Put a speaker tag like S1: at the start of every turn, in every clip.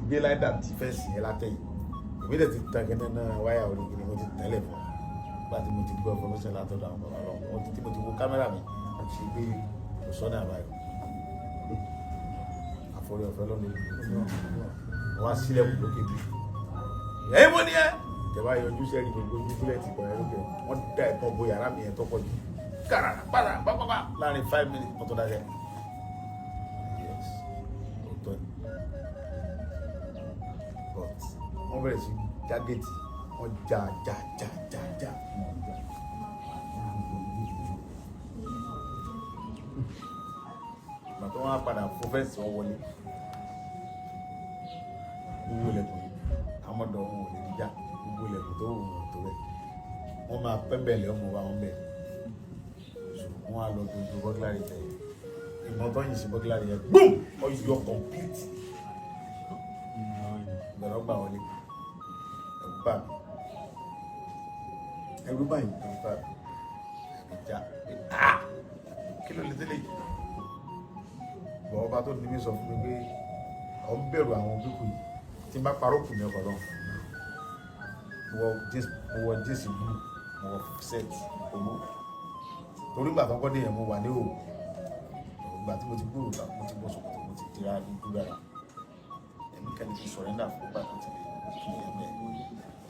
S1: gbé láìdá tí fẹ́ sí ẹ látẹ̀yìn èmi dẹ̀ ti tan kẹ́nẹ́ náà wáyà orí kìíní mo ti tẹ́lẹ̀ fún nígbà tí mo ti gbọ́ information látọ̀dọ̀ àwọn bàbá lọ́wọ́ mo ti wo kámẹ́rà mi àti ṣe pé kò sọ́nà àbáyọ àforí ọ̀fẹ́ lọ́nà wọ́n á sílẹ̀kùn lókè bí ẹ̀yìn mo ní ẹ́ ìjọba yọjú sẹ́rí gbogbo ojú búlẹ̀tì kan ẹ̀rọ kẹ́ wọ́n dá ẹ̀kọ́ bo yàrá mi yẹn tó pọ̀ jù kàrà pàrà pápápá láàrin 5 minutes mọ́tò dájẹ́ yes òótọ́ ni but wọ́n bẹ̀rẹ̀ sí já géètì wọ́n já bàtọ́ wọn á padà fún fẹ́ǹsì wọn wọlé gbogbo ilẹ̀kùn yìí àwọn ọ̀dọ́ wọn ò lè já gbogbo ilẹ̀kùn tó wù wọn tó bẹ́ẹ̀ wọ́n máa pẹ́ bẹ̀lẹ̀ ọmọ wa wọn bẹ́ẹ̀ wọ́n á lọ dojú bọ́gílárì tẹ̀ ìmọ̀ tó yìn sí bọ́gílárì yẹn gbọ́n ọ yọ complete ìgbàlọ́ gbà wọlé ẹ̀rù bá mi já kí ló lè tẹ́lẹ̀ yìí bọ̀ ọba tó ní mi sọ fún mi pé ọ ń bẹ̀rù àwọn pípù yìí tí n bá parọ́ kù ní ọkọ̀ lọ mo wọ jíìsì blu mo wọ set olú torí gbà tó kọ́ dé yẹn mo wà ní òwò ìgbà tí mo ti gbúrò ta mo ti bọ́ sọ̀kọ̀tọ̀ mo ti tira dúdú rárá ẹ̀mí kan ti sọ̀rẹ́ndà fún gbà tó ti lè kí ni ẹ̀mí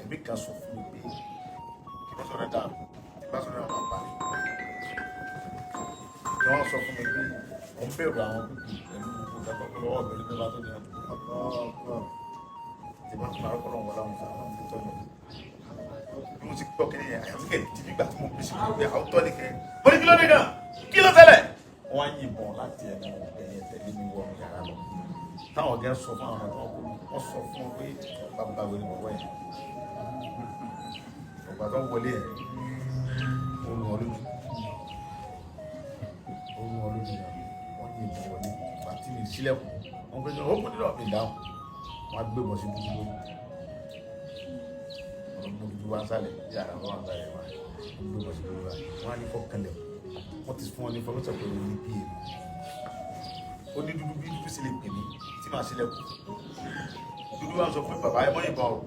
S1: ẹ̀mí kan sọ fún mi pé kí wọ́n sọ̀rẹ́ndà tí bá sọ̀rẹ́ndà máa parí kí wọ́n sọ fún mi pé wọ́n bẹ̀rù àwọn pípì pẹ̀lú gbogbo ìdákọ̀ọ́ lọ́wọ́ pẹ̀lú bí wọ́n tó ní ọ̀pọ̀ tí wọ́n ti máa rọ́pọ̀ lọ́wọ́ láwọn fún àwọn tó tọ́jú bí mo ti gbọ́ kí ni àyàmúkẹ́ ti bí gbà tí mo bísí pé àwọn tọ́ ní kẹ́ mo ní kí ló dé gan kí ló tẹ́lẹ̀ wọ́n á yìnbọn láti ẹnu ẹ̀yẹ tẹ̀lé mi wọ yàrá lọ táwọn ọ̀gá sọ fún àwọn ọmọ wọn sọ fún wọn pé bàbá wo ni bàbá yẹn ọ̀gbà tó ń wọlé ẹ̀ òun wọn lójú wọ́n yìnbọn wọlé àti mi sílẹ̀kùn wọ́n pẹ́ ó kún nílò mi dáhùn wọ́n á gbé bọ̀ sí dúdú lórí ọ̀rọ̀ dúdú wá sálẹ̀ yàrá wọn wá sálẹ̀ wá gbé bọ̀ sí dúdú wá wọ́n á ní kọ́ kẹlẹ̀ wọ́n ti fún wọn ní fọlọ́sọ̀ pé ó ní bí èmi ó ní dúdú bí dúdú sí lè pè mí tí màá sílẹ̀kùn dúdú wá sọ pé bàbá ẹ mọ́ yìnbọn o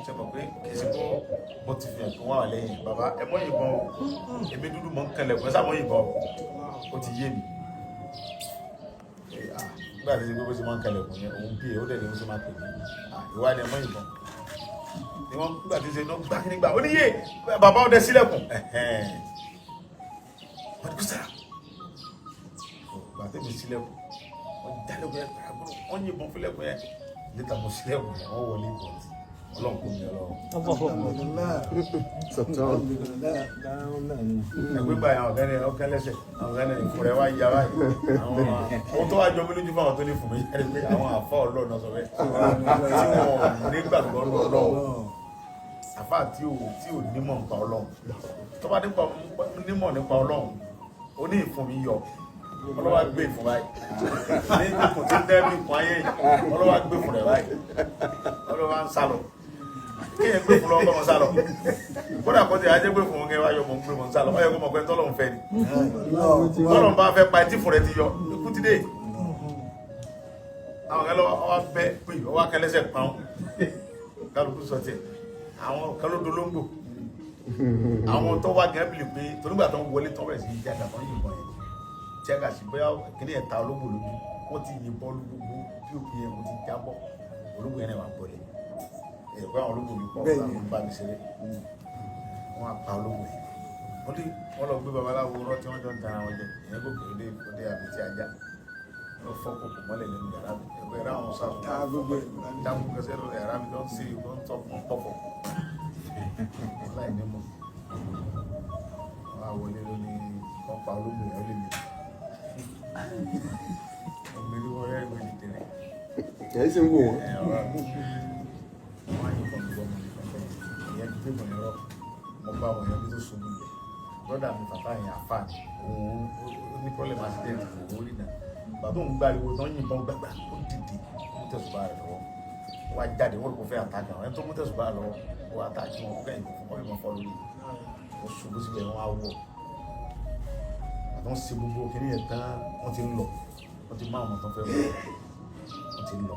S1: ṣe mọ̀ pé kì í ṣe kó bó ti fi hàn kí wọ́n wà lẹ́yìn bàbá ẹ mọ́ yìnbọn o èmi dúdú mọ́ ń kẹlẹ̀ kọ́ ẹ sá mọ́ yìnbọn o ó ti yé mi nígbà tí gbogbo ṣe máa ń kalẹ̀ kùn yẹn òun bí i ó dẹ̀ ní ó ṣe máa pè ní ìwádìí ẹmọ ìbọn ni wọ́n nígbà tí ṣe náà gbá kí nígbà ó níyè bàbá ọdẹ sílẹ̀kùn wọ́n ti kú sára gbà tẹ́mi sílẹ̀kùn wọ́n jálẹ̀kùn yẹn pàápàá wọ́n yìnbọn fúnlẹ̀kùn yẹn níta mo sílẹ̀kùn yẹn wọ́n wọlé ìbọn ọlọ́run kò ní ọlọ́run. ẹgbẹ́ báyìí àwọn ọ̀gá ni ọ̀gá lẹ́sẹ̀ àwọn ọ̀gá ni ìfúnrẹ́ wá yá báyìí àwọn tó wá jọ mí lójú fún àwọn tó ní fún mi yára pé àwọn àfọ́ ọlọ́run náà sọ bẹ́ẹ̀ tí wọ́n nígbàgbọ́ ọlọ́run àfáà tí ò nímọ̀ nípa ọlọ́run tó bá nímọ̀ nípa ọlọ́run ó ní ìfún mi yọ ọlọ́wà gbé ìfún báyìí ní ìkùn tí ń dẹ́bí ìkùn ayé yìí ọlọ́wà gbé ìfún rẹ̀ báyìí ọlọ́wà ń sálọ kí yẹn gbé ìfún lọ́wọ́ mọ́ sálọ kódà kó ti ajé gbé ìfún wọn kẹwàá yọ mọ́ gbé mọ́ sálọ ọyọ kó mọ̀ pé tọ́lọ́run fẹ́ ni tọ́lọ́run bá fẹ́ pa ẹtí ìfún rẹ̀ ti yọ ikú ti dé àwọn kan lọ́wọ́ bẹ́ pé ọwọ́ akẹlẹ́sẹ̀ pọ́n kálukú sọ tiẹ̀ àwọn kan ló dolóńgbò àwọn tó wá gẹ́bìlì pé torígbà tó ń wọlé tó bẹ̀rẹ̀ sí í jáde àbọ̀ yìnbọn yẹn jẹ́gà sí bóyá kíní ẹ̀ta olóògbò lójú wọ́n ti yìnbọn gbogbo pop yẹn mo ti jábọ̀ olóògbò yẹn wà bọ̀lẹ̀ ẹ̀gbọ́n àwọn olóògbò mi pọ̀ fún bá mi ṣeré wọ́n á pa olóògbò yẹn wọ́n lọ gbé babaláwo rọ́ tí wọ́n jọ ń tan àwọn jẹ ìyẹn kò kéré òde àbètí ajá wọ́n fọ́ kòkò mọ́lẹ̀ nínú yàrá mi ẹgbẹ́ rẹ̀ àwọn sáà dáàbò kẹsẹ́ lọ yàrá mi tó ń ṣe ìwọ́n tọ́ fún pọ̀pọ̀ láì ní mọ̀ wọ́n á wọlé lóní wọ́n pa olóògbò yẹn ó lè mi ọmọdé wọ́n rẹ́ ìwé ìdílé
S2: ẹ̀ ṣe ń wò wọ́n.
S1: wọ́n á yí kan gbọ́ mọ́ nípa ìyẹn ti gbé bọ̀ yọrọ mo bá wọn yẹn bí tó ṣubú yẹ brọ́dà mi bàbá yẹn àfà òun ní problem accident òun rí náà bàbá òun gbáriwo tán yìnbọn gbàgbà ó dìde ó mú tẹ̀sùbá rẹ̀ lọ́wọ́ wá jáde wọ́n kò fẹ́ àtàkì àwọn ẹni tó mú tẹ̀sùbá lọ́wọ́ ó wá àtàkì wọn fẹ́ ìbò fún ọ̀rẹ́ wọn fọ́ lórí ó ṣubú síbẹ̀ wọn á wọ̀ àtọ́ ṣe gbogbo kìnìún yẹn tán wọ́n ti ń lọ wọ́n ti má àwọn tó fẹ́ wọ̀ wọ́n ti ń lọ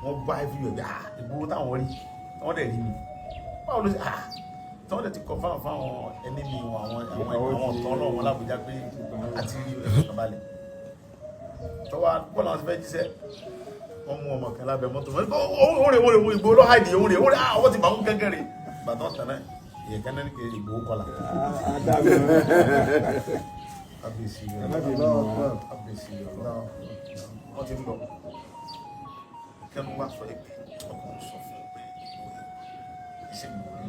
S1: wọ́n bá everywhere Ìgbòho táwọn rí wọ́n dẹ̀ rí mi báwo ló ṣe tí wọ́n dẹ̀ ti kọ́ fáwọn ẹni mi wọn àwọn ọ̀tọ́ náà wọn lábújá pé àti rí ẹ̀rọ balẹ̀ tọ́wọ́ bọ́ọ̀lù àwọn ti fẹ́ jíṣẹ́ wọ́n mú ọmọ kan lábẹ́ mọ́tò òun rè Ìgbòho ló háìdì òun rè àwọn ti bá wọn gángan rè bàtọ́ tẹ̀lé ìyẹn kẹ́nẹ́ ní kí Ìgbòho kọlà abèsì rẹ̀ wọ́n ti ń lọ kẹ́nu wá sọ pé ọkùnrin sọ fún un pé iṣẹ́ mi ò ní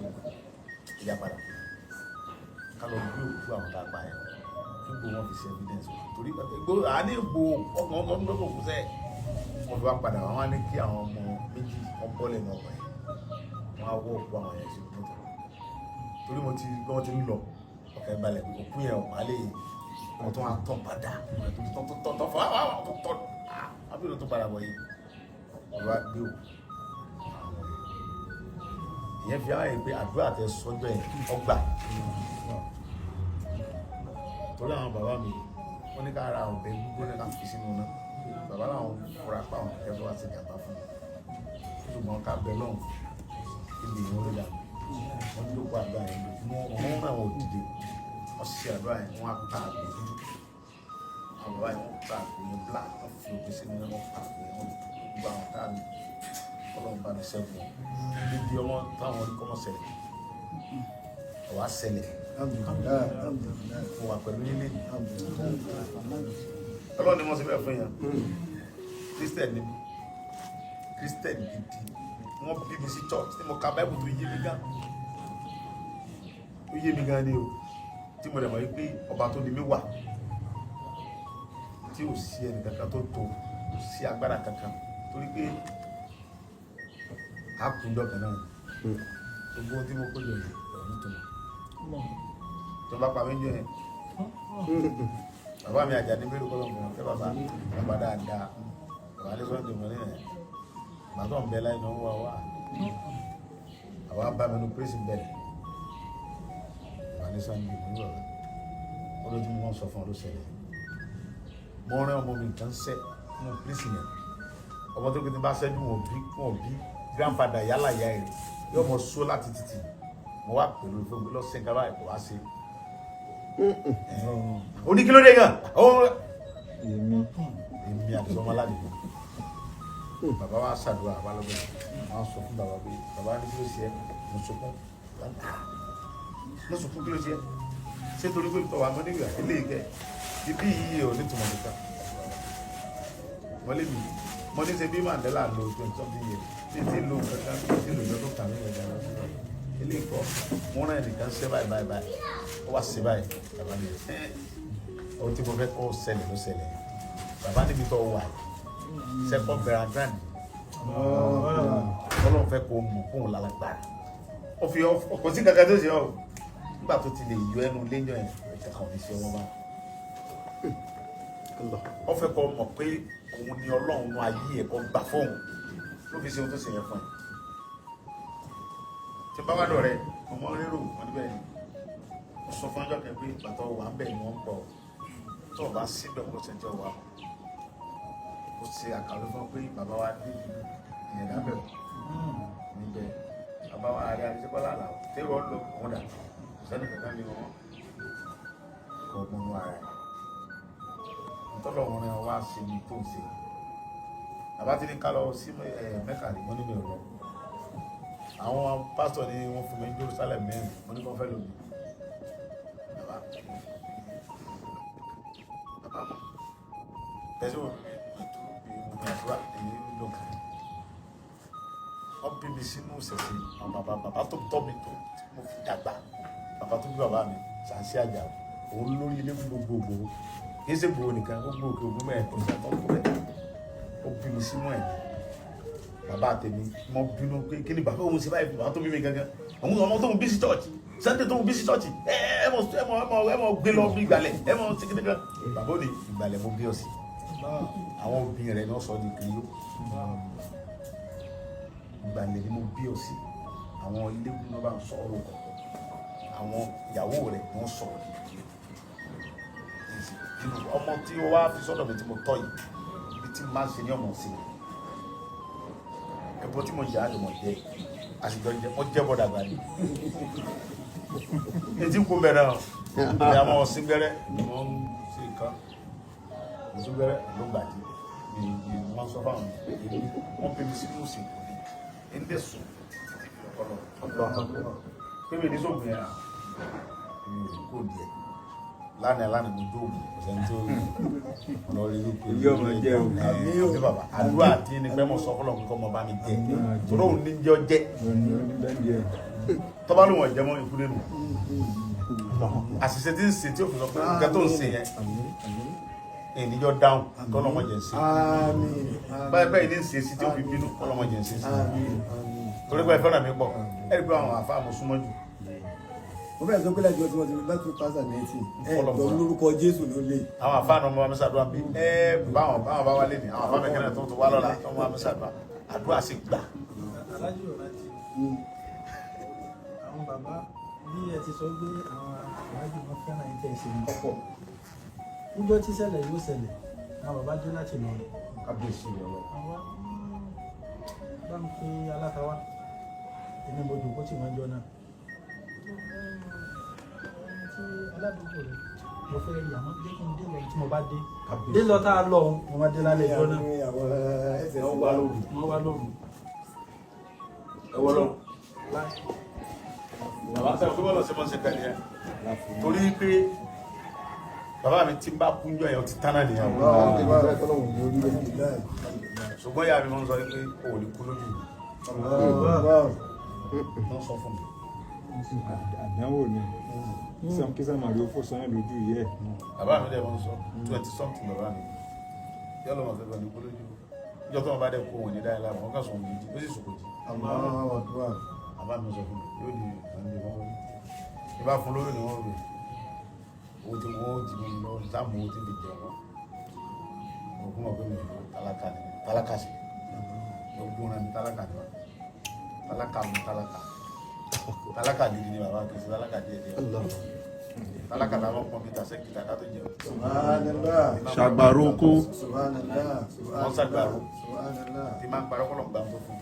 S1: ìyá padà ká lọ gbé òkú àwọn tá a pa ẹ̀ kí gbogbo wọn fi ṣe evidence torí gbogbo àní Ìgbòho ọkùnrin ọkùnrin lọ́kọ̀ kù sẹ́ẹ̀ wọ́n fi wá padà wọ́n wá ní kí àwọn ọmọ méjì wọ́n bọ́lẹ̀ náà wọ̀ ẹ̀ wọ́n á wọ́ òkú àwọn ẹ̀ sí mọ́tò torí wọ́n ti ń lọ ọ̀kẹ́ balẹ̀ òkú yẹn ọ̀ wọ́n tún wá tọ́ padà tọ́ fún àwọn tọ́ àbúrò tó padà bọ̀ yìí wọ́n wá gbé òkú ìyẹn fi hàn pé àdúrà tẹ sọ́jọ́ ẹ̀ ọgbà torí àwọn bàbá mi wọ́n ní ká ra ọ̀bẹ gbígbóná ká fi sínú náà bàbá làwọn fura pa àwọn kẹ́kẹ́ tó wá sí ìjàmbá fún mi ṣùgbọ́n ká bẹ lọ́hùn kí ni ìwọ́n lè dà wọ́n jókòó àdúrà yẹn lójúmọ́ wọ́n náà wọ́n dìde wọ́n ṣe àdúrà yẹn wọ́n á pa àgbè dúdú àwọn bàbá yẹn wọ́n pa àgbè yẹn black wọ́n fi òkè sínú náà wọ́n pa àgbè yẹn wọ́n gbogbo àwọn táàmì Ọlọ́run bá mi ṣẹ́gun níbi ọmọ táwọn orí kọ́mọ ṣẹlẹ̀ ọ̀wá ṣẹlẹ̀ mo wà pẹ̀lú nílé Ọlọ́run ni wọ́n ṣe bẹ́ẹ̀ fún yẹn Christian ni Christian gidi wọ́n bí mi sí church tí mo ka Bible tó yé mi gan ni o tí mo dẹ̀ mọ̀ wípé ọba tó ní mi wà tí ò sí ẹnì kankan tó tó kò sí agbára kankan torí pé a kún dọ́kan náà gbogbo tí mo kójọ yìí ọ̀rọ̀ tó mọ̀ tó bá pa mí jẹ́ yẹn bàbá mi àjà ní mélòó kọ́lọ̀ mọ̀ fẹ́ bàbá dáadáa bàbá ní sọ́ọ́ tó mọ̀ ní ẹ̀ bàbá ń bẹ láì náà wà wá àwọn bá mi ní pírẹ́sì bẹ̀rẹ̀ bàbá ní sọ́ọ́ ní ìlú rẹ̀ ó lójú wọn sọ fún ọ ló ṣẹlẹ̀ mo rán ọmọ mi kan sẹ́ nínú pírẹ́sì yẹn ọmọ tó kéde bá ṣẹ́jú wọn bí grandfather yálà ìyá ẹ̀ yóò mọ só láti títì mo wá pẹ̀lú ìfowópamọ́ lọ́sẹ̀ nǹkan báyìí kò wá sí oníkílódé gan èmi àti ọmọ aládìgbò bàbá wa ṣàdúrà àbálọ́gbọ̀n wọn sọ fún bàbá pé bàbá ní kí ló ṣe ẹ́ mo sunkún kí ló ṣe ẹ́ ṣé torí pé tọwọ́ àmọ́ nígbà ilé ìkẹ́ ibi yìí ò ní tùmọ̀ nìkan wọ́n lé mi mo ní ṣe bí Mandela lo 20-something years títí lo kankan títí lo lọ́dún kan nínú ẹ̀dá lọ ilé ìkọ́ wọn rán ẹnìkan ṣe báyìí ó wá ṣe báyìí bàbá mi ohun tí mo fẹ́ kọ́ ṣẹlẹ̀ ló ṣẹlẹ̀ bàbá níbi tó wà sẹ́kọ̀ bẹ̀rẹ̀ grand ọlọ́run fẹ́ kó mọ̀ fóun lálágbára ó fi ọkọ̀ sí kankan tó ṣe ọ́ nígbà tó ti lè yọ ẹnu léyàn ẹ̀ kankan ní ṣe wọ́n bá ó fẹ́ kó mọ̀ pé òun ni ọlọ́run nú ayé ẹ̀ kó gbà fóun ló fi ṣe ohun tó ṣe yẹn fún ẹ tí bá wà lọ́rẹ̀ ọmọ rírò wọn níbẹ̀ ó sọ fún ọjọ́ kẹ́ pé ìgbàtọ̀ wà ń bẹ̀ ni wọ́n ń pọ̀ tó o bá síbẹ̀ kó ṣe jẹ́ wa ó ṣe àkàlù fún pé bàbá wa dé ìyẹn lábẹ́ níbẹ̀ bàbá wa àrí àríṣẹ́kọ́lá àlàó tẹ́rọ lọ wọn dà kò sẹ́ni kankan ní wọn kò gbọ́n ara ẹ̀ tọ́lọ̀ wọn náà wá ṣe ní tó ń ṣe bàbá ti ní ká lọ sí Mẹ́kà rí wọn níbi ọ̀rọ̀ àwọn pásítọ̀ ní wọ́n fún mi ní Jerusalem mẹ́rin wọ́n ní kọ́ fẹ́ lómi bàbá tẹ̀sí wọn ní àdúrà èyí ló kàn wọ́n bí mi sínú ìṣẹ̀ṣẹ̀ àwọn bàbá tó tọ́ mi tó mo fi dàgbà bàbá tó bí bàbá mi Sàǹsí Àjàó òun lórí ilé gbogbogbò kì í ṣe gbòó nìkan gbogbo òkè ògùn mẹ́rin kò sí àtọ́kùn rẹ̀ ó bí mi sínú ẹ̀ bàbá àtẹ̀mí mo bínú pé kí ni bàbá òun ṣe báyìí bàbá tó bí mi gangan àwọn ọmọ tó ń bí sí church Sunday tó ń bí sí church ẹ mọ gbé lọ bí ìgbàlẹ̀ ẹ mọ ṣe kíni kan bàbá ò ní ìgbàlẹ̀ mo bí ọ sí àwọn òbí rẹ̀ náà sọ ní kiri ó ìgbàlẹ̀ ni mo bí ọ sí àwọn ilé náà bá ń sọ̀rọ̀ àwọn ìyàwó rẹ̀ wọ́n sọ̀rọ̀ ọmọ tí ó wá fi sọ́dọ̀ mi tí mo tọ́ yìí ibi tí máa ń ṣe ní ọmọ sí ọ̀tọ̀ tí mo jẹ́ àjọ mọ̀ jẹ́ àṣìjọ jẹ́ wọ́n jẹ́ bọ́dà gbà ní. Etí kú bẹ̀rẹ̀ hàn ní àwọn ọ̀sìngbẹ́rẹ́ ni wọ́n ń ṣe nǹkan ọ̀sìngbẹ́rẹ́ ló gbàdí ni wọ́n sọ fáwọn èyí wọ́n pè mí sí mùsì ní ń dẹ̀sùn ọ̀pọ̀lọpọ̀ pé mi ní sóògùn yẹn kò díẹ̀ lánàá mo dóògùn ọ̀sẹ̀ tó lọ rí lóko
S2: ìlú ọmọ jẹ́ o
S1: àbí bàbá àdúrà àti ní pẹ́ mọ̀ sọ fọlọ́ nǹkan ọmọ bá mi jẹ tòró òun ní jẹ́ ọjẹ́ tọ́ba ló wọ̀n jẹ́ mọ́ ikú nínú àṣìṣe tí ń ṣe tí ó fi sọ pé nǹkan tó ń ṣe yẹn ènìjọ dáhùn kọ́lọ́mọ jẹ́ ń ṣe báyìí báyìí ní ń ṣe sí tí ó fi bínú kọ́lọ́mọ jẹ́ ń ṣe sí torí pé fẹ́ràn mi pọ̀ ẹ̀rí pé àwọn àfáà mo súnmọ́ jù.
S3: mo fẹ́ sọ pé láti ọdún ọdún láti 2019 ẹ̀ẹ́dọ̀ lórúkọ Jésù ló lé.
S1: àwọn àfáà náà mo máa ń ṣàdúrà bí báwọn bá wá lé ní àwọn àfáà mẹ́kẹ́rẹ́ tó tó wá lọ́la tó máa ń ṣàdúrà àdúrà sì gbà.
S4: alájò rántí àwọn bàbá bí ẹ ti sọ pé àwọn alájò wọn fẹ́ràn ẹ̀ tẹ̀ ṣe ní ọ̀pọ̀ níjọ́ tí ṣẹlẹ̀ yóò ṣẹlẹ̀ àwọn bàbá dé láti lọ
S1: kábíyèsí ọlọ.
S4: àwọn bá ń pe alákawá èmi mo dùn kó tì wọ́n jọ náà tí aládùúgbò rẹ̀ mo fẹ́ yà wọ́n dé kí n dé lọ tí mo bá dé dé lọ tá a lọ mo máa dé lálẹ́ ìjọ náà
S3: wọ́n wá lóru.
S4: wọ́n wá lóru.
S1: ẹwọ lọ bàbá sẹ́wọ̀n tó bọ́ lọ sí mọ́ sí pẹ̀lú yẹn torí pé bàbá mi ti bá kúnjọ yẹn ti tánà nìyẹn ṣùgbọ́n ìyá mi mọ́ ń sọ pé o ò lè kú lójú mi wọ́n sọ fún mi.
S2: àdánwò ni kí sàmà rí ó fò sọ́yìn lójú yẹ.
S1: bàbá mi dẹ̀ wọ́n sọ 20 something bàbá mi yọ́ lọ́mọ fẹ́ bá ní kú lójú ìjọ tó wọn bá dẹ̀ kó wọn ní dáìlá wọn kà sọ wọn jí ó sì sòkò jí. bàbá mi sọ fún mi yóò di ìgbàlódé wọn wọlé ìbá fún lórí ni wọ́n rè owó tí wọ́n jí mi lọ sáàmù owó tí mi jẹ wọn ògùn ọ̀gbẹ́ mi tálákà sí ògùn náà mi tálákà ni wọn tálákà gidi ni bàbá kìí sí tálákà díẹ̀ tálákà táwọn pọn mítà sẹ́kìtà ká tó jẹun
S2: ṣàgbàrò oko
S1: wọ́n ṣàgbàrò tí máa ń parọ́ kọ́lọ̀ gbà tó fún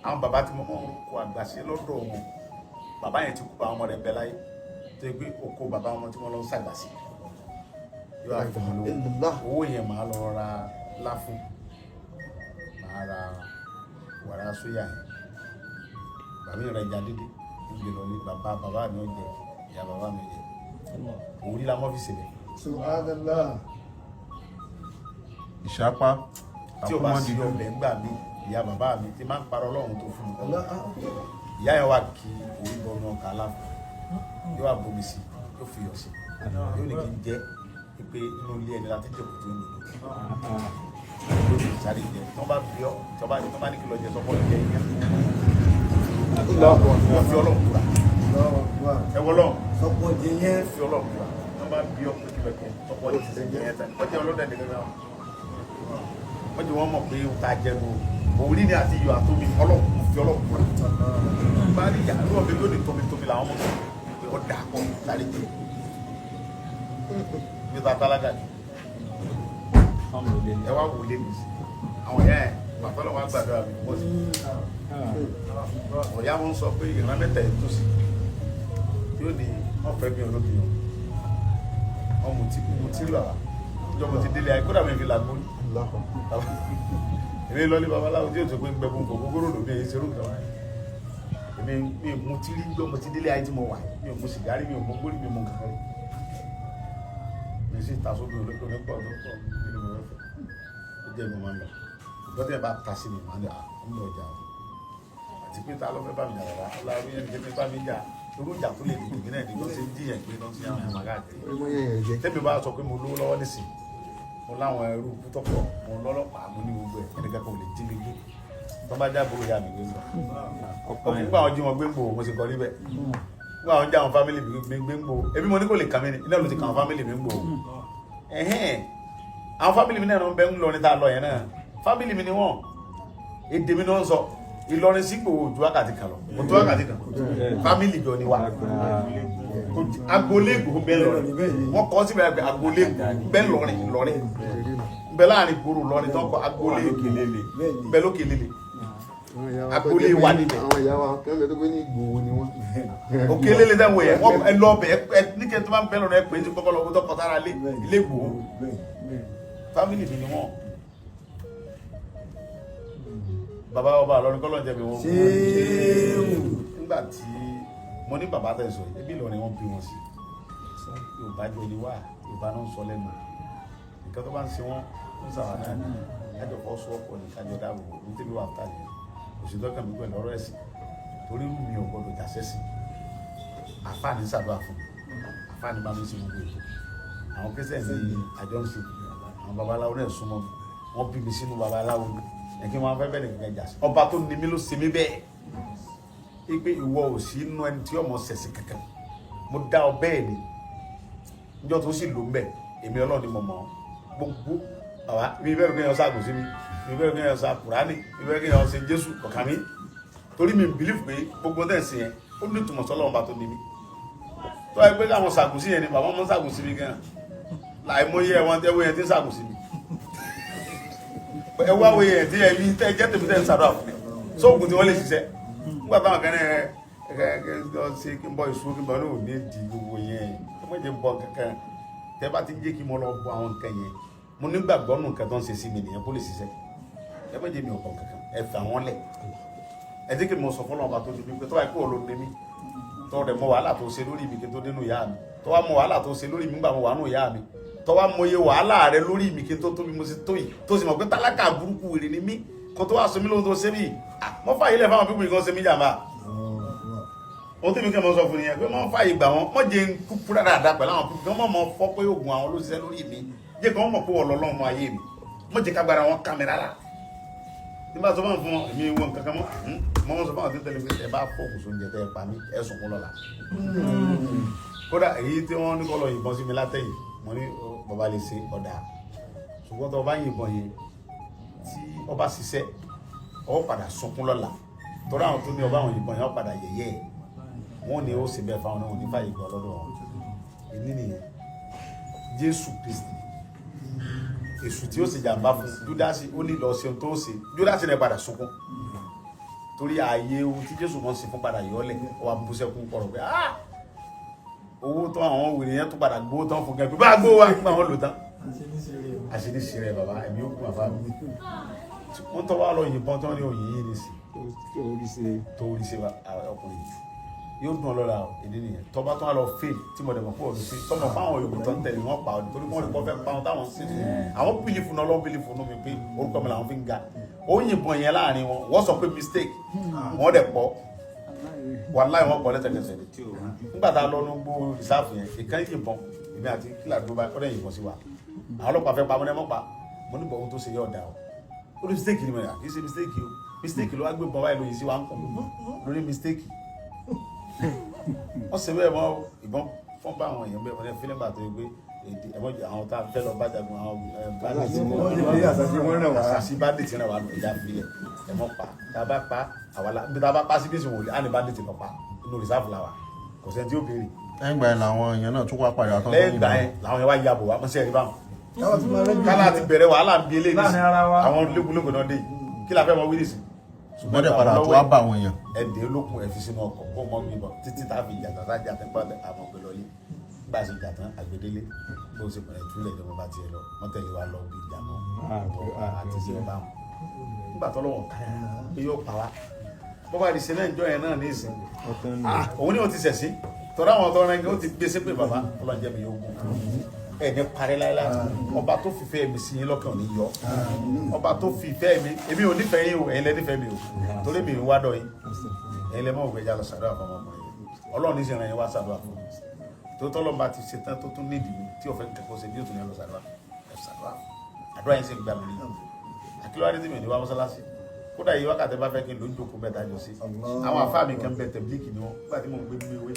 S1: àwọn bàbá tí mo mọ̀ kó àgbà sí lọ́dọ̀ wọn bàbá yẹn ti kú àwọn ọmọ rẹ̀ bẹ láyé tó gbé oko bàbá wọn tí wọ́n lọ ń ṣàgbà sí yóò àfihàn lówó owó yẹn máa lọ ra láfún máa ra wàrà sóyà yẹn bàbá mi rẹ̀ ìjà dídí ìgbè lọ ní bàbá mi ó jẹ ìyá bàbá mi jẹ òun rí la mọ́ fi ṣẹlẹ̀
S2: ìṣápá
S1: tí o bá sí ọbẹ̀ ńgbà mi ìyá bàbá mi ti máa ń parọ́ ọlọ́run tó fún mi ìyá yẹn wà kí orí bọ́ọ̀nù ọkà aláfọ yóò wà bomi sí yóò fi yọ̀ sí yóò ní kí n jẹ́ pé inú ilé ẹni láti jẹ̀kù tó ń lò lórí ìsáré jẹ tí wọ́n bá bí ọ tí wọ́n bá ní kí lọ jẹ sọ́kọ́ jẹ ìyá wọ́n fi ọlọ́run kúra ẹ wọ́lọ́
S3: sọ́kọ́ jẹ yẹn
S1: fi ọlọ́run kúra wọ́n bá bí ọ pé kí lọ jẹ sọ́kọ́ jẹ yẹn tán wọ́n jẹ ọlọ́dẹ nìkan náà wọ́n jẹ́ wọ́n mọ̀ pé ó ta jẹnu òwúrí ni àti iyọ̀ àtómi ọlọ́pùn fi ọlọ́pùn bá rí ìyá lọ́wọ́ bí ó ní tóbi làwọn mọ̀ pé ó dà pọ̀ lárí jẹ́ bí ta tálágà ní ẹ wá wò lé mi sí àwọn ìyá ẹ̀ pàtọ́lọ̀ wá gbàdúrà mi pọ̀ sí ọ̀yá wọn sọ pé ìran mẹ́ta ẹ̀ tó sí yóò ní wọ́n fẹ́ mi olóbìnrin ọmọ tí lọ àrà ìjọba ti délé ayé kódà mi fi làgbó ní èmi lọ ní babaláwo tí yóò tó pé ń gbẹ̀gbọ́n kò gbogbo ròdò bí èyí ṣerú nǹkan wáyé èmi mi ò mú tí rí gbọ́ mo ti délé ayé tí mo wà mi ò mú sìgárì mi ò mú gbórí mi ò mú nǹkan rí mi sì ta sóbi olóko mi pọ̀ tó pọ̀ nínú mi rẹ́fẹ̀ ó jẹ́ mi máa ń lọ ìgbọ́dọ̀ bá ta sí mi máa ń lọ àwọn ọjà àti pé ta ló fẹ́ bá mi jà rárá láàrú yẹn ní bá mi jà irú ìjà tó lè dìgbì náà ìdíjọ́ sí díyẹ̀ pé náà sí àwọn ẹ̀mà káàkiri tẹ́mi bá sọ pé mo lówó lọ́wọ́ nísìnyí mo láwọn ẹrú pútọ́pọ̀ mo lọ́lọ́pàá mo ní gbogbo ẹ̀ ẹnìkan kan ò lè jí mi gbé tó bá jábọ̀ ya mi gbé lọ nígbà àwọn jí wọn gbé ń gbò mo sì kọ́ níbẹ̀ nígbà àwọn já àwọn fámìlì mi gbé ń gbò ebi mo ní kò lè kà mí ní iná ló ti kà àwọn fámìlì mi ń gbò àwọn fámìlì mi náà ló ń bẹ ń lọ ní ta lọ yẹn náà fámìlì mi ni wọn èdè mi náà ń sọ Ìlọrin sí gbòòwò ju wákàtí kan lọ mo tó wákàtí kan fámìlì jọ ni wa agboolé Ìgbòho bẹ́ẹ̀ lọrin wọ́n kọ́ síbẹ̀ agboolé Ìgbòho bẹ́ẹ̀ lọrin bẹ láàrin gbòòrò lọrin tó ń kọ agboolé Òkèlélé bẹ l'Òkèlélé agboolé wa níbẹ̀.
S5: àwọn ìyá wa kẹ́lẹ́ tó gbé ní Ìgbòho ni wọ́n.
S1: Òkèlélé dẹ́wọ̀ yẹn wọ́n ẹ lọ bẹ̀ ẹ ní kẹ́ tó máa ń bẹ́ lọ́rọ̀ ẹ pé ní kọ́kọ́ lọ́wọ́ tó kọ́ sára ilé Ìgbòho fámìlì mi ni wọ́n. bàbá ọba Ìlọrin kọ́ lọ́njẹ́ mi wọ́n. nígbà tí mo ní bàbá tẹ̀ sọ yìí ebi Ìlọrin wọ́n bí wọn sí Yorùbá jẹ́ ni wá Yorùbá náà ń sọ lẹ́nu nǹkan tó bá ń ṣe wọ́n ń sàwọn náà ní kájọ fọ́ sọ́ọ̀pọ̀ ní kájọ dáàbò ní tẹ́lẹ̀ wà tàbí òsì dọ́kàn mi pẹ̀lú ọ̀rọ̀ ẹ̀sìn torí mi ò gbọdọ̀ jà sẹ́sìn àfáàní ṣàdúrà fún àfáàní bá mi ṣe gbogbo ètò àwọn kẹsẹ̀ ní àjọ ń ṣe àwọn babaláwo náà súnmọ́ mi wọ́n bí mi sínú babaláwo ẹ̀kí wọn fẹ́ bẹ́ẹ̀ nìkan jà sí ọba tó ní mi ló ṣe mí bẹ́ẹ̀ igbe ìwọ ò sí inú ẹni tí ọmọ ṣẹ̀ṣẹ̀ kankan mo dá ọ bẹ́ẹ̀ ni níjọ́ tó sì lò ń bẹ̀ èmi Ọlọ́run ni mo mọ̀ gbogbo bàbá mi bẹ́ẹ̀ kéèyàn ṣàgùn sí mi bẹ́ẹ̀ kéèyàn ṣa Kùránì mi bẹ́ẹ̀ kéèyàn ṣe Jésù kọ̀ọ̀kan mi torí mi bìlífù pé gbogbo tẹ̀sí yẹn ó ní ìtumọ̀ sọ́lọ́run bá tó ní mi tó ẹ pé káwọn ṣàgùn sí yẹn ni bàbá wọn ṣàgùn sí mi gan láì mọ iye ẹ̀wọ̀n tẹ́wọ́ yẹn tí ń ṣàgùn sí mi ẹ wá wo yẹn tí ẹ̀mí tẹ́ jẹ́ tèmi tẹ́ ń ṣàdúrà fún mi sóògùn tí wọ́n lè ṣiṣẹ́ nígbà táwọn kan náà ṣe kí n bọ ìṣúná kí n bọ lóò ní ìdí gbogbo yẹn ẹ mọ̀ jẹ́ bọ kankan tẹ́ bá ti jẹ́ kí mo lọ bọ àwọn nǹkan yẹn mo nígbàgbọ́ nù nǹkan tó ń ṣe sí mi nìyẹn kó lè ṣiṣẹ́ ẹ mọ̀ jẹ́ mi ò bọ kankan ẹ fà wọ́n lẹ̀ ẹ jẹ́ kí mo sọ fún ọba tó di mi pé tó wà kó o ló dé mi tó rẹ̀ mọ wàhálà tó ṣe lórí mi kí n tó dénú ìyá mi tó wà mọ wàhálà tó ṣe lórí mi nígbà mo wà nù ìyá mi tó wà mọ iye wàhálà rẹ lórí mi kí n tó tóbi mo sì tó yìí tó sì mọ̀ pé tálákà burúkú wèrè ni mí kó tó wà sọ mí lóhun tó ṣe mí mọ́ fàyè lẹ̀ fáwọn pípọ̀ ìkan ṣe mí jàmbá ohun tí mi kẹ́ mọ́ sọ fún nìyẹn pé mọ́ fàyè gbà wọ́n mọ́ jẹ́ kúkú dáadáa pẹ̀lú àwọn pípọ̀ mọ́ mọ́ fọ́ pé oògùn àwọn ló ṣiṣẹ́ lórí mi jẹ́ kí wọ́n mọ̀ pé wọ́n lọ lọ́mọ ayé mi mọ́ jẹ́ kágbára wọn kámẹ́rà rà nígbà tó máa ń fún wọn èmi wọn kankan mọ́ sọ fún àwọn tó tẹ̀lé pé ẹ bá fọ́ọ̀kù sóúnjẹ tẹ́ ẹ pa mí ẹ sùn kún lọ́la kódà èyí tí wọ́n ní kọ́ lọ yìnbọn sí mi látẹ̀yìn mo ní bàbá lè ṣe ọ̀dà ṣùgbọ́n tó bá yìnbọn yẹn tí ọba ṣiṣẹ́ ọ padà sunkún lọ́la tọ́lá àwọn tó ní ọba àwọn yìnbọn yẹn ọ padà yẹ̀yẹ́ wọn ni ó sì bẹ́ẹ̀ fáwọn náà wọn ní fàyè gbọ́ lọ́dọ̀ wọn èyí nìyẹn Jésù Kristi èṣù tí ó sì jàmbá fún Júdásì ó ní lọ sí ohun tó ṣe Júdásì náà padà sunkún torí ààyè ohun tí Jésù mọ̀ sí fún padà yọ́lẹ̀ ó wà bú sẹ́kún kọ̀rọ̀ pé owó tó àwọn wèrè yẹn tó padà gbówó tán fún gẹ́gẹ́ bá gbówó wá nígbà wọn lò tán àṣíríṣi rẹ bàbá ẹ̀mí ó kún àbá mi wọ́n tọ́ wá lọ yìnbọn tí wọ́n ní òyìn yìí ní sí tó orí ṣe ọkùnrin yóò dùn ọlọ́ra ìdí nìyẹn tọ́ba tó wá lọ fèèlì tí mo dẹ̀ mọ̀ pọ̀ lọ́sí tọ́mọ̀ fáwọn òyìnbó tó ń tẹ̀lé wọn pa ọdún torí wọ́n lè kọ́ fẹ́ pa wọn táwọn sí ní àwọn bìlífù náà lọ́wọ́ bìlífù náà mi pé orúkọ mi làwọn fi ń ga ó yìnbọn yẹn láàrin wọn wọ́n sọ pé mistake wọ́n dẹ̀ pọ̀ wàláì wọn pọ̀ lẹ́sẹ̀kẹsẹ̀ nígbà tá a lọ ní gbó rìsáàfù yẹn ìkan yìnbọn èmi àti kílà tó bá ọdẹ yìnbọn sí wa àwọn ọlọ́pàá fẹ́ pa mọ́ pa mo ní bọ̀ ohun tó ṣe yẹ ọ̀dà o ó ní mistake ni mo yà kì í ṣe mistake o mistake ló wá gbé bọ́n báyìí lóyìn sí wa ń kọ̀ lórí mistake wọ́n ṣe bẹ́ẹ̀ mọ́ ìbọn fọ́n bá àwọn èèyàn bẹ́ẹ̀ wọ́n fílẹ̀ bá tó yẹ pé èdè ẹ̀mọ́ àwọn tá a fẹ́ lọ bá jagun àwọn àṣàṣì bandit náà wà lóyìn àfilẹ̀ ẹ̀mọ́ pa tá a bá pa àwàlá bí tá a bá pa sí bí ìsìn wòlé á ní bandit lọ pa inú reserve la wa kò sẹ́ni tí ó béèrè.
S5: lẹ́yìn ìgbà yẹn làwọn èèyàn náà tún wá padà tán.
S1: lẹ́yìn ìgbà yẹn làwọn yẹn wá ya bò wá mọ́sẹ́ ẹ̀rí báwọn. kálá ti bẹ̀rẹ̀ wàhálà ń bí eléyìí àwọn lógúnlógún náà dé kí la fẹ́ mọ wíìlì sí.
S5: ṣùgbọ́n dẹ̀ padà tó wá bá àwọn èèyàn.
S1: ẹ̀dẹ̀ olókun ẹ̀ fi sínú ọkọ̀ kó mọ́ gbìbọn títí tá a fi jà tán sájà tẹ́ pàdé àwọn ọ̀gbẹ́ lọ́lé bá a ṣe jà tán àgbédélé bó ṣe pẹ̀lẹ́ túlẹ̀ ìjọba bá tiẹ̀ lọ wọ́n tẹ̀lé wa lọ bí ìjà náà àti ṣe bá wọn. nígbà tó lọ́wọ́ káyà pé yóò pa wá bó bá di ṣe náà ìjọ yẹn náà ní ìsìn òun ni ó ti ṣẹ̀sí tọ́lá àwọn ọ̀tọ́ rẹ̀ ó ti gbé sépè bàbá ọlọ́njẹ́ mi yóò gùn ẹni parí láíláí ọba tó fìfẹ́ mi sí yín lọ́kàn ní yọ ọba tó fìfẹ́ mi èmi ò nífẹ̀ẹ́ yín o ẹ̀yin lẹ nífẹ̀ẹ́ mi o torí mi ń wá dọ̀ yín ẹ̀yin lẹ mọ̀ ògbẹ́jà lọ sàdúrà fún ọmọkùnrin yìí ọlọ́run ní sìn rẹ̀ yín wá sàdúrà fún mi tó tọ́lọ́ bá ti ṣe tán tó tún nídìí mi tí òfin kẹ́kọ̀ọ́ ṣe bí ó tún yẹn lọ sàdúrà àdúrà yín sì ń gbà mí nìyí àkílọ́ adé tí mi ò ní wá mọ́sálásí kódà yìí wákàtí bá fẹ́ kí n ló ń jókòó mẹ́ta jọ sí àwọn àfáà mi kan bẹ tẹ̀blíkì ni wọ́n nígbà tí mo ń gbé nínú ewé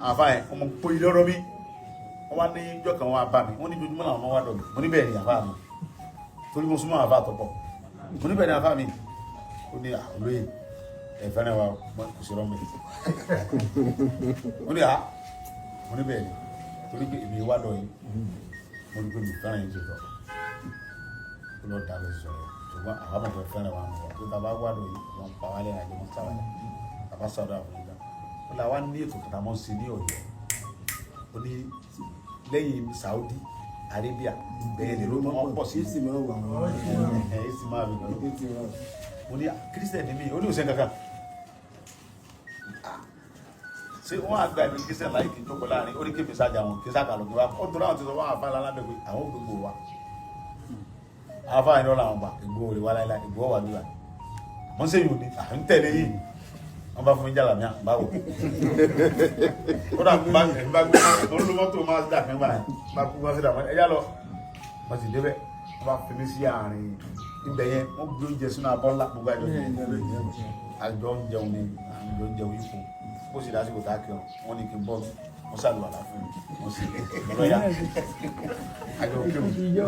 S1: àwọn àfáà yẹn ọmọ pọ̀ ilé ọ̀rọ̀ mi wọ́n wá ní ìjọ kan wọ́n bá mi wọ́n ní jojúmọ́ làwọn ọmọ wá dọ̀ mi mo ní bẹ́ẹ̀ ni àfáà mi torí mo súnmọ́ àfáà tọ́pọ̀ mo ní bẹ́ẹ̀ ni àfáà mi ó ní olóyè ẹ̀fẹ́ náà wà kò sí rọ́mì mo ní mo ní bẹ́ẹ̀ ni torí pé èmi wá dọ̀ yìí mo ní pé mi fẹ́ràn yín jùlọ lọ dà lọ sọ̀rọ̀ ṣùgbọ́n àwọn ọmọ fẹ́ràn wa mọ̀ tó ta bá wádọ̀ yìí wọ́n pa wálé àjọ wọn sáwàdà bàbá sọ̀rọ̀ àwọn ìgbà ó là wá ní ètò kàtà mọ́ sí ní Ọ̀yọ́ ó ní lẹ́yìn Saudi Arabia bẹ́ẹ̀ lè ló wọ́n pọ̀ sí
S3: ìsìn máa wà wọ́n
S1: ìsìn máa rí mo ní kírísítẹ̀nì mi ó ní òsè kankan ṣé wọ́n àgbà ìlú kírísítẹ̀nì láì kí n jókòó láàrin ó ní kí mi sájà wọn kí sáka lọ́gbẹ́ wa ó tó láwọn ti sọ wọ́n àfa lálábẹ́ pé àwọn ò gbogbo wa àfa ìnáwó làwọn gbà ìgbò rè wá láìláì ìgbò wà nígbà wọ́n ṣe yìí ò ní à ń tẹ̀lé yìí wọ́n bá fún mi jàlá mi à báwo ó dà bá gbé olùmọ́tò máa dà mí gbà bá kú wá sí dà ẹ̀yà lọ wọ́n sì débẹ̀ wọ́n bá fi mí sí àárín ibẹ̀ yẹn wọ́n gbé oúnjẹ sínú abọ́ ńlá gbogbo àjọ ń jẹun ní àjọ ń jẹun ipò bó sì dásìkò tá a kí ọ wọ́n ní kí n bọ́ wọ́n ṣàlùwàlá fún mi wọ́n sì lọ́yà àjọ kí o.